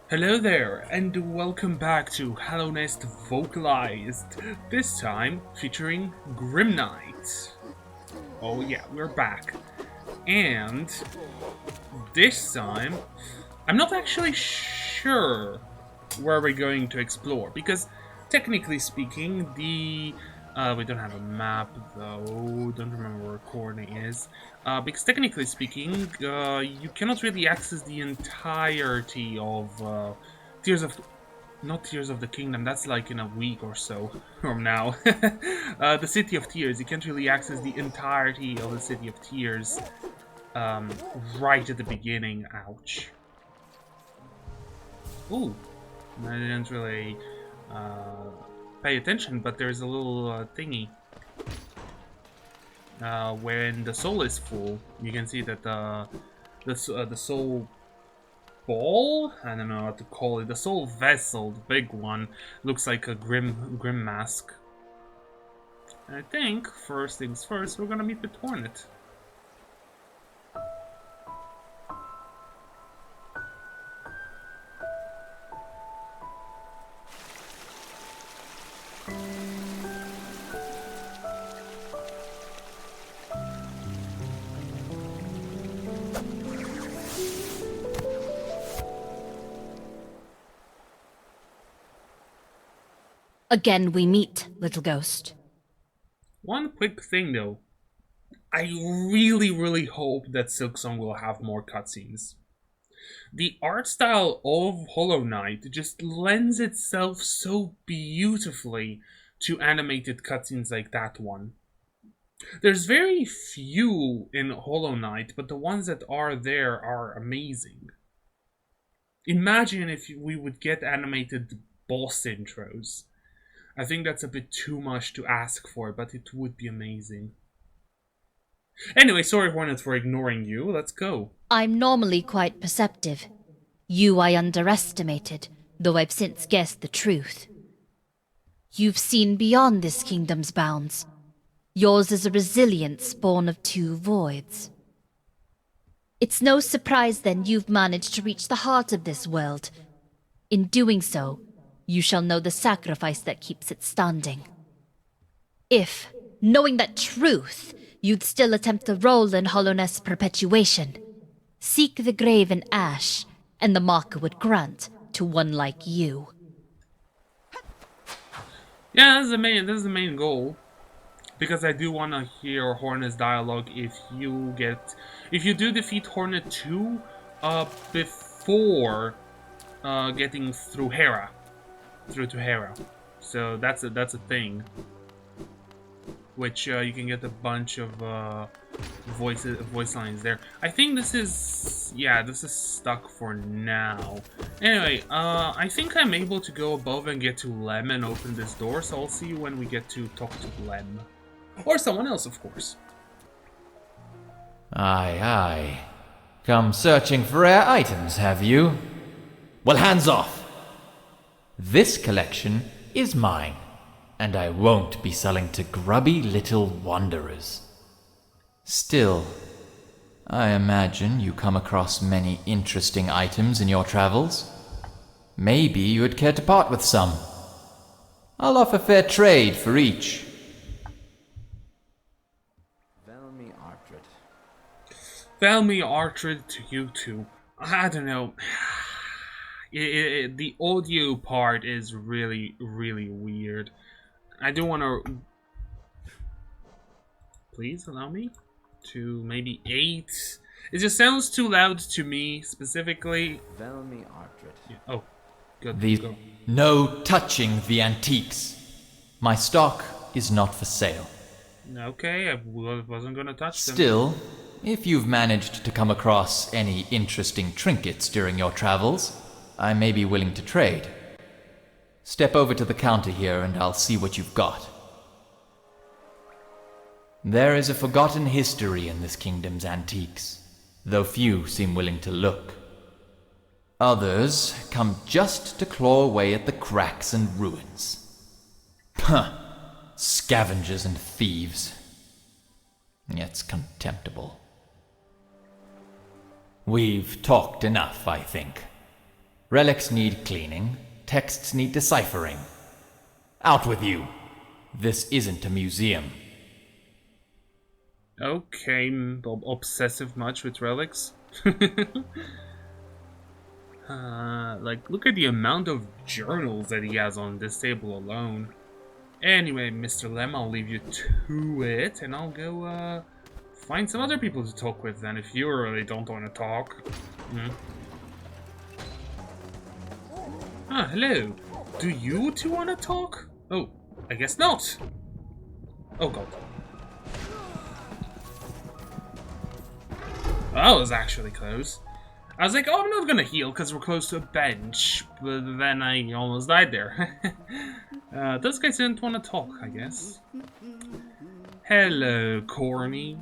Hello there, and welcome back to Hallownest Vocalized, this time featuring Grim Knight. Oh yeah, we're back. And this time, I'm not actually sure where we're going to explore, because technically speaking, we don't have a map though, don't remember where coordinate is. Because technically speaking, you cannot really access the entirety of Tears of not Tears of the Kingdom, that's like in a week or so from now. The City of Tears, you can't really access the entirety of the City of Tears right at the beginning. Ouch. Ooh, I didn't really pay attention, but there's a little thingy. When the soul is full, you can see that the soul ball, I don't know what to call it, the soul vessel, the big one, looks like a grim mask. And I think first things first, we're gonna meet with Hornet. Again we meet, little ghost. One quick thing though, I really hope that Silksong will have more cutscenes. The art style of Hollow Knight just lends itself so beautifully to animated cutscenes like that one. There's very few in Hollow Knight, but the ones that are there are amazing. Imagine if we would get animated boss intros. I think that's a bit too much to ask for, but it would be amazing. Anyway, sorry Hornet for ignoring you, let's go. I'm normally quite perceptive. You I underestimated, though I've since guessed the truth. You've seen beyond this kingdom's bounds. Yours is a resilience born of two voids. It's no surprise then you've managed to reach the heart of this world. In doing so, you shall know the sacrifice that keeps it standing. If, knowing that truth, you'd still attempt a role in Hallownest's perpetuation, seek the grave in ash, and the marker would grant to one like you. Yeah, that's the main goal. Because I do want to hear Hornet's dialogue if you do defeat Hornet 2 before getting through to Hera. So that's a thing. Which you can get a bunch of voice lines there. I think this is stuck for now. Anyway, I think I'm able to go above and get to Lem and open this door, so I'll see you when we get to talk to Lem. Or someone else, of course. Aye, aye. Come searching for rare items, have you? Well, hands off! This collection is mine, and I won't be selling to grubby little wanderers. Still, I imagine you come across many interesting items in your travels. Maybe you would care to part with some. I'll offer fair trade for each. Valmy Artred to you two. I don't know. The audio part is really weird. I do want to... Please allow me to maybe 8. It just sounds too loud to me, specifically. Valmy Artred. Yeah. Oh, good. Go. No touching the antiques. My stock is not for sale. Okay, I wasn't gonna touch them. Still, if you've managed to come across any interesting trinkets during your travels, I may be willing to trade. Step over to the counter here and I'll see what you've got. There is a forgotten history in this kingdom's antiques, though few seem willing to look. Others come just to claw away at the cracks and ruins. Huh! Scavengers and thieves. It's contemptible. We've talked enough, I think. Relics need cleaning, texts need deciphering. Out with you. This isn't a museum. Okay, obsessive much with relics. Like, look at the amount of journals that he has on this table alone. Anyway, Mr. Lem, I'll leave you to it, and I'll go, find some other people to talk with then, if you really don't want to talk. Ah, hello. Do you two want to talk? Oh, I guess not. Oh god. That was actually close. I was like, oh, I'm not gonna heal because we're close to a bench, but then I almost died there. Those guys didn't want to talk, I guess. Hello, Corny.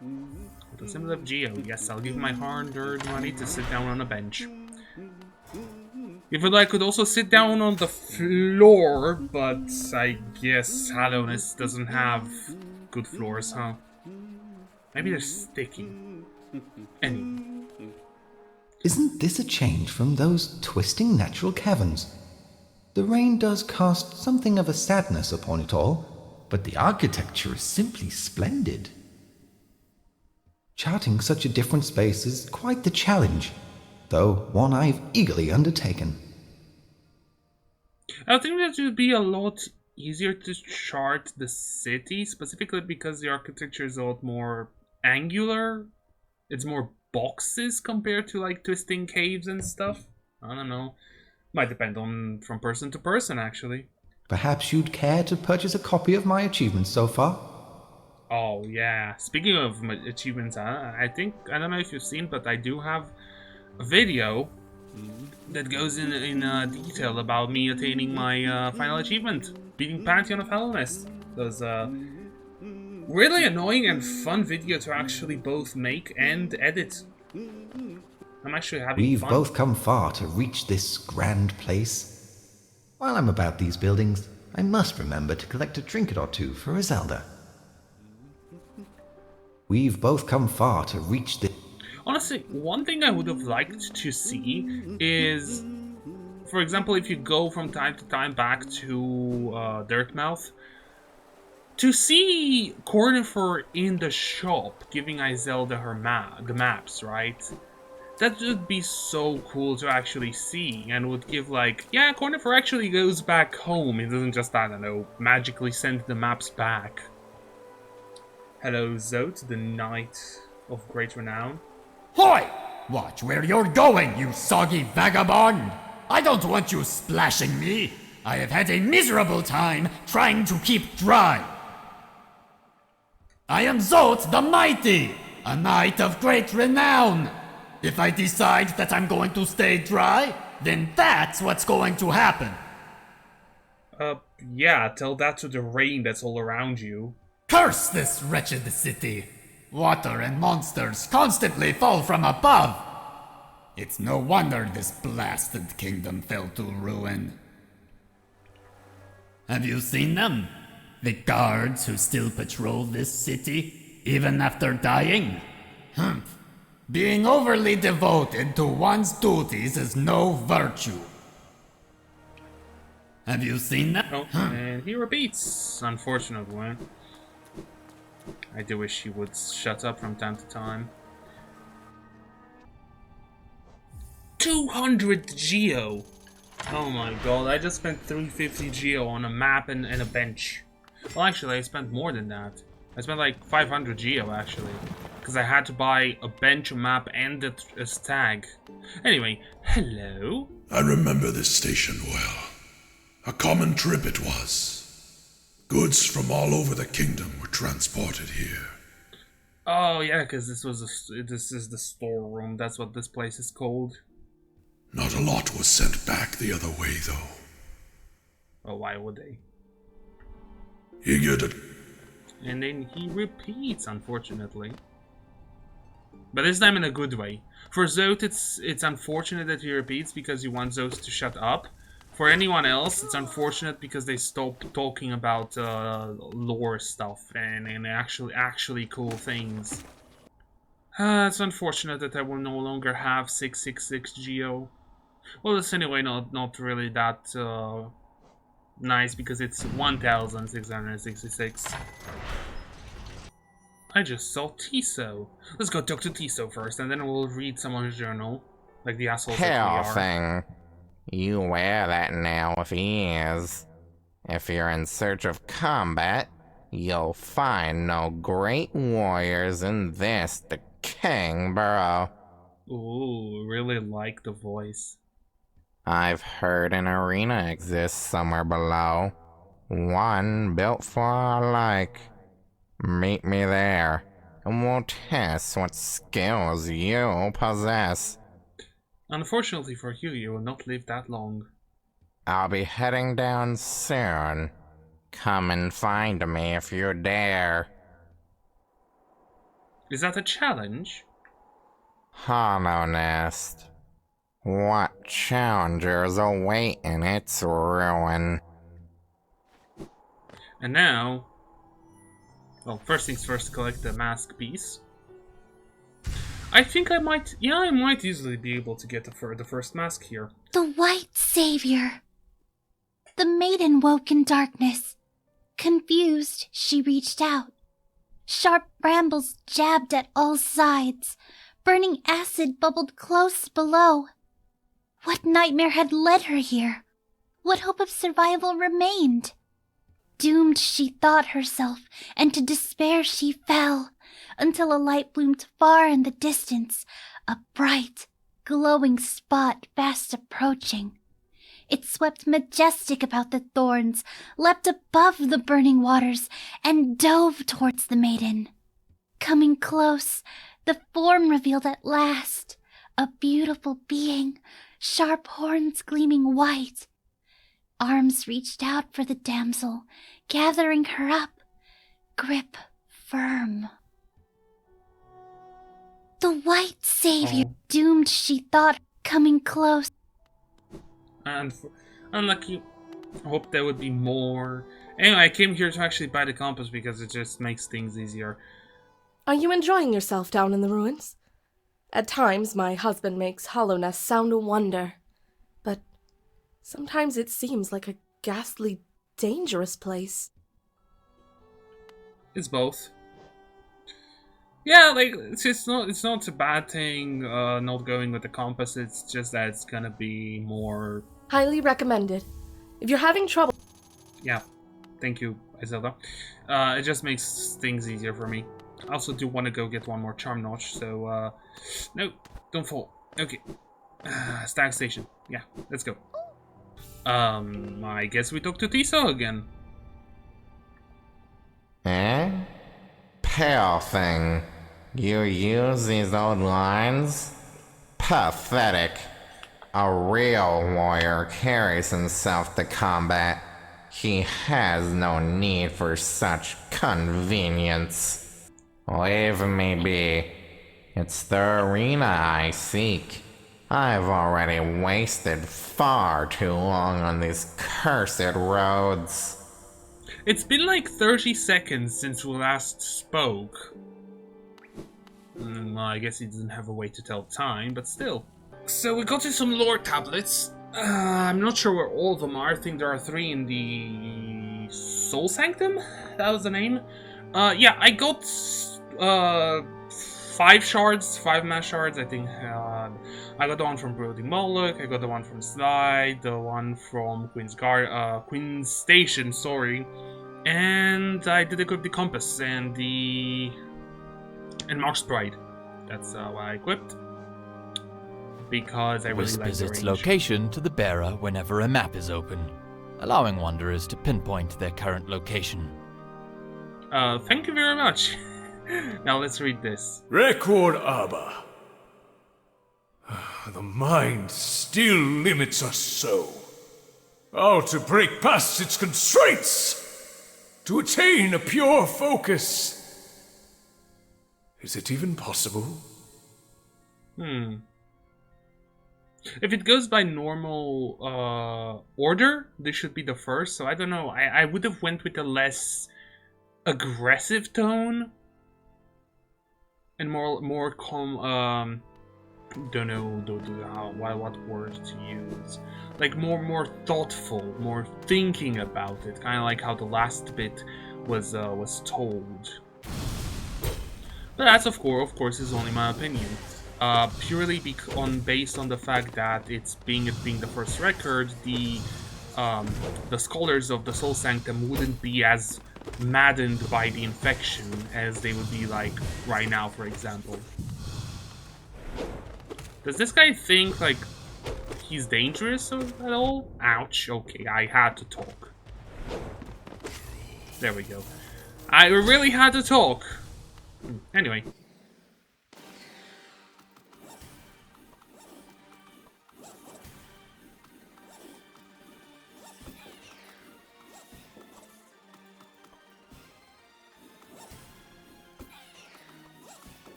With the symbol of Geo, yes, I'll give my hard-earned money to sit down on a bench. If I could also sit down on the floor, but I guess Hallownest doesn't have good floors, huh? Maybe they're sticky. Anyway. Isn't this a change from those twisting natural caverns? The rain does cast something of a sadness upon it all, but the architecture is simply splendid. Charting such a different space is quite the challenge, though one I've eagerly undertaken. I think that would be a lot easier to chart the city, specifically because the architecture is a lot more angular. It's more boxes compared to like twisting caves and stuff. I don't know. Might depend on from person to person, actually. Perhaps you'd care to purchase a copy of my achievements so far? Oh yeah. Speaking of my achievements, I don't know if you've seen, but I do have a video that goes in detail about me attaining my final achievement, beating Pantheon of Hallownest. It was really annoying and fun video to actually both make and edit. I'm actually having fun. We've both come far to reach this grand place. While I'm about these buildings, I must remember to collect a trinket or two for Iselda. We've both come far to reach this. Honestly, one thing I would have liked to see is, for example, if you go from time to time back to Dirtmouth, to see Cornifer in the shop giving Iselda her the maps, right? That would be so cool to actually see, and would give like, yeah, Cornifer actually goes back home. It doesn't just, I don't know, magically send the maps back. Hello, Zote, the Knight of Great Renown. Hoy! Watch where you're going, you soggy vagabond! I don't want you splashing me. I have had a miserable time trying to keep dry. I am Zote the Mighty, a knight of great renown. If I decide that I'm going to stay dry, then that's what's going to happen. Yeah, tell that to the rain that's all around you. Curse this wretched city. Water and monsters constantly fall from above. It's no wonder this blasted kingdom fell to ruin. Have you seen them? The guards who still patrol this city, even after dying? Humph. Being overly devoted to one's duties is no virtue. Have you seen that? Oh, and he repeats, unfortunately. I do wish he would shut up from time to time. 200 Geo! Oh my god, I just spent 350 Geo on a map and a bench. Well, actually, I spent more than that. I spent like 500 Geo, actually. Because I had to buy a bench, a map, and a stag. Anyway, hello? I remember this station well. A common trip it was. Goods from all over the kingdom were transported here. Oh yeah, because this is the storeroom. That's what this place is called. Not a lot was sent back the other way, though. Oh, why would they? Eager to... And then he repeats, unfortunately. But this time in a good way. For Zote, it's unfortunate that he repeats because he wants Zote to shut up. For anyone else, it's unfortunate because they stop talking about lore stuff and actually cool things. It's unfortunate that I will no longer have 666 Geo. Well, it's anyway not really that nice because it's 1,666. I just saw Tiso. Let's go talk to Tiso first, and then we'll read someone's journal, like the assholes that we Hell are. thing. You wear that now with ease. If you're in search of combat, you'll find no great warriors in this, the King Borough. Ooh, really like the voice. I've heard an arena exists somewhere below. One built for our like. Meet me there, and we'll test what skills you possess. Unfortunately for you will not live that long. I'll be heading down soon. Come and find me if you dare. Is that a challenge? Hallownest. What challengers await in its ruin? And now... Well, first things first, collect the mask piece. I think I might easily be able to get the first mask here. The White Savior. The maiden woke in darkness. Confused, she reached out. Sharp brambles jabbed at all sides. Burning acid bubbled close below. What nightmare had led her here? What hope of survival remained? Doomed she thought herself, and to despair she fell, until a light bloomed far in the distance, a bright, glowing spot fast approaching. It swept majestic about the thorns, leapt above the burning waters, and dove towards the maiden. Coming close, the form revealed at last, a beautiful being, sharp horns gleaming white. Arms reached out for the damsel, gathering her up, grip firm. The White Savior, doomed she thought, coming close. And unlucky. I hope there would be more. Anyway, I came here to actually buy the compass because it just makes things easier. Are you enjoying yourself down in the ruins? At times, my husband makes Hallownest sound a wonder, but sometimes it seems like a ghastly, dangerous place. It's both. Yeah, like it's not a bad thing not going with the compass. It's just that it's gonna be more. Highly recommended. If you're having trouble... Yeah, thank you, Iselda. It just makes things easier for me. I also do want to go get one more charm notch, so no, don't fall. Okay, Stag Station. Yeah, let's go. I guess we talk to Tiso again. Eh? Pale thing. You use these old lines? Pathetic. A real warrior carries himself to combat. He has no need for such convenience. Leave me be. It's the arena I seek. I've already wasted far too long on these cursed roads. It's been like 30 seconds since we last spoke. Well, I guess he doesn't have a way to tell time, but still. So we got you some lore tablets. I'm not sure where all of them are. I think there are 3 in the Soul Sanctum? That was the name. Yeah, I got 5 shards, 5 mass shards. I think I got the one from Brooding Moloch, I got the one from Slide, the one from Queen's Station, sorry. And I did equip the compass and Mark's Pride. That's what I equipped. Because I really like Whispers the its range. location to the bearer whenever a map is open, allowing wanderers to pinpoint their current location. Thank you very much. Now let's read this. Record Abba. The mind still limits us so. How to break past its constraints? To attain a pure focus? Is it even possible? If it goes by normal order, this should be the first, so I don't know. I would have went with a less aggressive tone and more calm don't know what word to use. Like more thoughtful, more thinking about it, kind of like how the last bit was told. But that's of course is only my opinion. Purely based on the fact that it being the first record, the scholars of the Soul Sanctum wouldn't be as maddened by the infection as they would be like right now, for example. Does this guy think like he's dangerous at all? Ouch. Okay, I had to talk. There we go. I really had to talk. Anyway.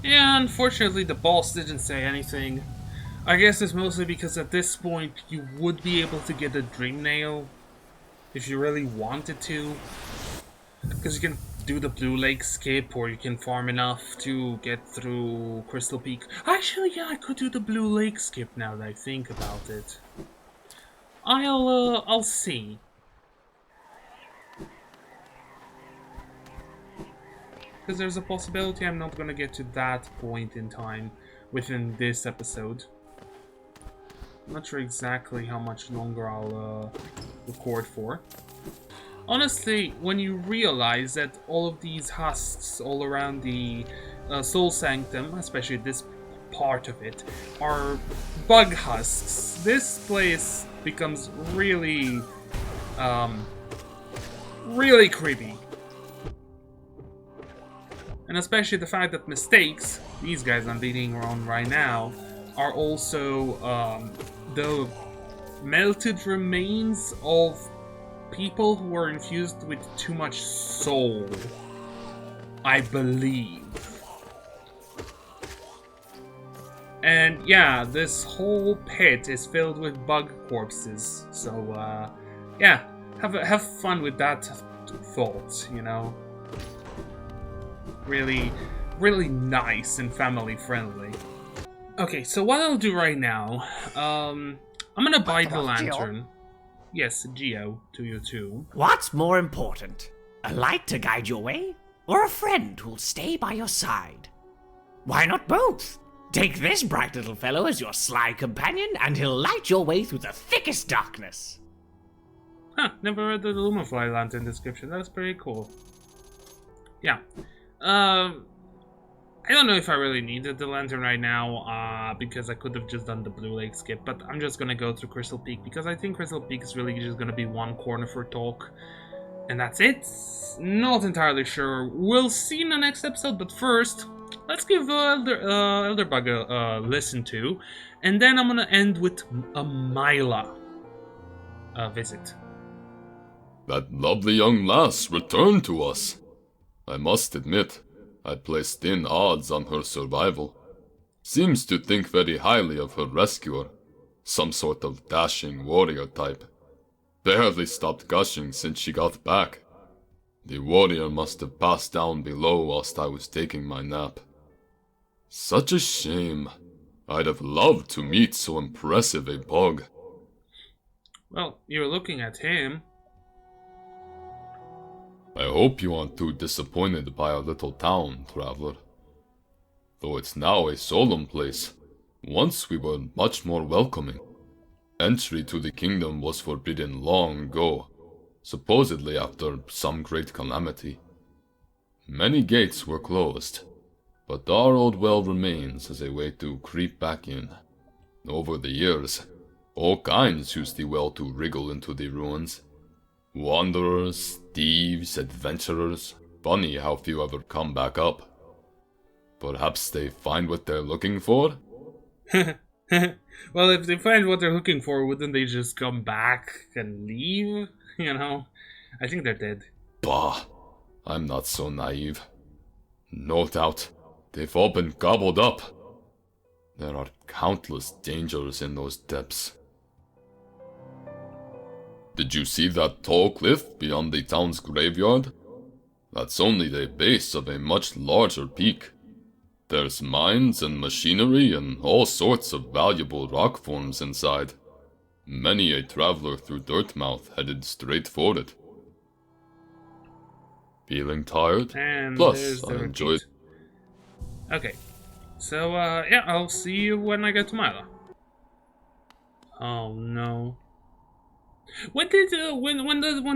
Yeah, unfortunately the boss didn't say anything. I guess it's mostly because at this point you would be able to get a Dream Nail if you really wanted to. Because you can do the Blue Lake skip, or you can farm enough to get through Crystal Peak. Actually, yeah, I could do the Blue Lake skip now that I think about it. I'll see. Because there's a possibility I'm not gonna get to that point in time within this episode. I'm not sure exactly how much longer I'll record for. Honestly, when you realize that all of these husks all around the Soul Sanctum, especially this part of it, are bug husks, this place becomes really, really creepy. And especially the fact that mistakes, these guys I'm beating around right now, are also the melted remains of people who were infused with too much soul, I believe. And yeah, this whole pit is filled with bug corpses, so yeah, have fun with that thought, you know. Really, really nice and family friendly. Okay, so what I'll do right now, I'm gonna buy the lantern. Yes, Geo, to you too. What's more important? A light to guide your way? Or a friend who'll stay by your side? Why not both? Take this bright little fellow as your sly companion, and he'll light your way through the thickest darkness. Huh, never read the Lumafly lantern description. That's pretty cool. Yeah. I don't know if I really needed the lantern right now, because I could have just done the Blue Lake skip, but I'm just gonna go through Crystal Peak, because I think Crystal Peak is really just gonna be one corner for talk, and that's it. Not entirely sure. We'll see in the next episode, but first, let's give Elderbug a listen to, and then I'm gonna end with a Myla visit. That lovely young lass returned to us. I must admit, I placed thin odds on her survival. Seems to think very highly of her rescuer, some sort of dashing warrior type. Barely stopped gushing since she got back. The warrior must have passed down below whilst I was taking my nap. Such a shame. I'd have loved to meet so impressive a bug. Well, you're looking at him. I hope you aren't too disappointed by our little town, traveler. Though it's now a solemn place, once we were much more welcoming. Entry to the kingdom was forbidden long ago, supposedly after some great calamity. Many gates were closed, but our old well remains as a way to creep back in. Over the years, all kinds used the well to wriggle into the ruins. Wanderers, thieves, adventurers. Funny how few ever come back up. Perhaps they find what they're looking for? Well, if they find what they're looking for, wouldn't they just come back and leave? You know? I think they're dead. Bah, I'm not so naive. No doubt, they've all been gobbled up. There are countless dangers in those depths. Did you see that tall cliff beyond the town's graveyard? That's only the base of a much larger peak. There's mines and machinery and all sorts of valuable rock forms inside. Many a traveler through Dirtmouth headed straight for it. Feeling tired? And Plus, I enjoyed. Okay, so yeah, I'll see you when I get to Mila. Oh no. When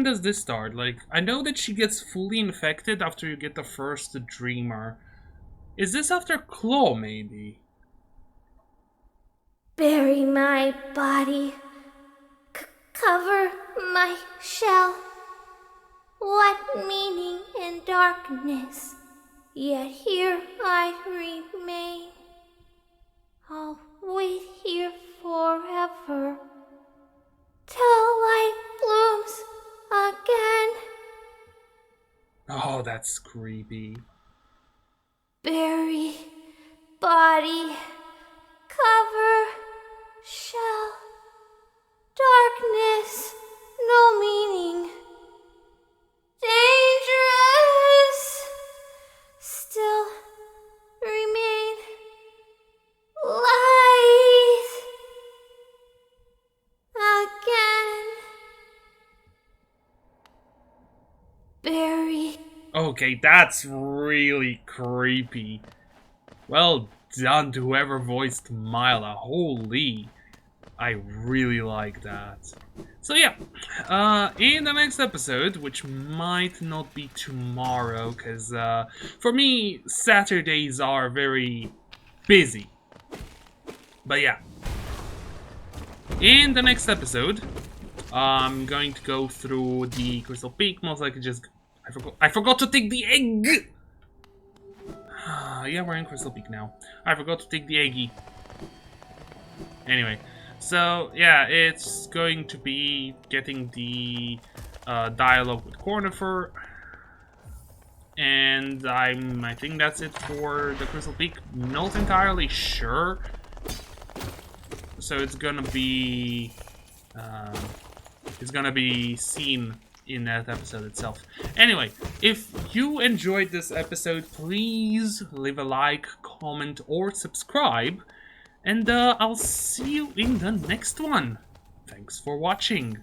does this start? Like, I know that she gets fully infected after you get the first Dreamer. Is this after Claw, maybe? Bury my body. Cover my shell. What meaning in darkness? Yet here I remain. I'll wait here forever. Till light blooms again. Oh, that's creepy. Bury body. Cover shell. Darkness, no meaning. Dangerous. Still remain light again. Bury. Okay, that's really creepy. Well done to whoever voiced Mila. Holy. I really like that. So yeah, in the next episode, which might not be tomorrow, because for me, Saturdays are very busy. But yeah, in the next episode, I'm going to go through the Crystal Peak. Most likely just... I forgot to take the egg! Yeah, we're in Crystal Peak now. I forgot to take the eggy. Anyway. So, yeah, it's going to be getting the dialogue with Cornifer. And I think that's it for the Crystal Peak. Not entirely sure. So it's gonna be seen in that episode itself. Anyway, if you enjoyed this episode, please leave a like, comment, or subscribe. And I'll see you in the next one. Thanks for watching.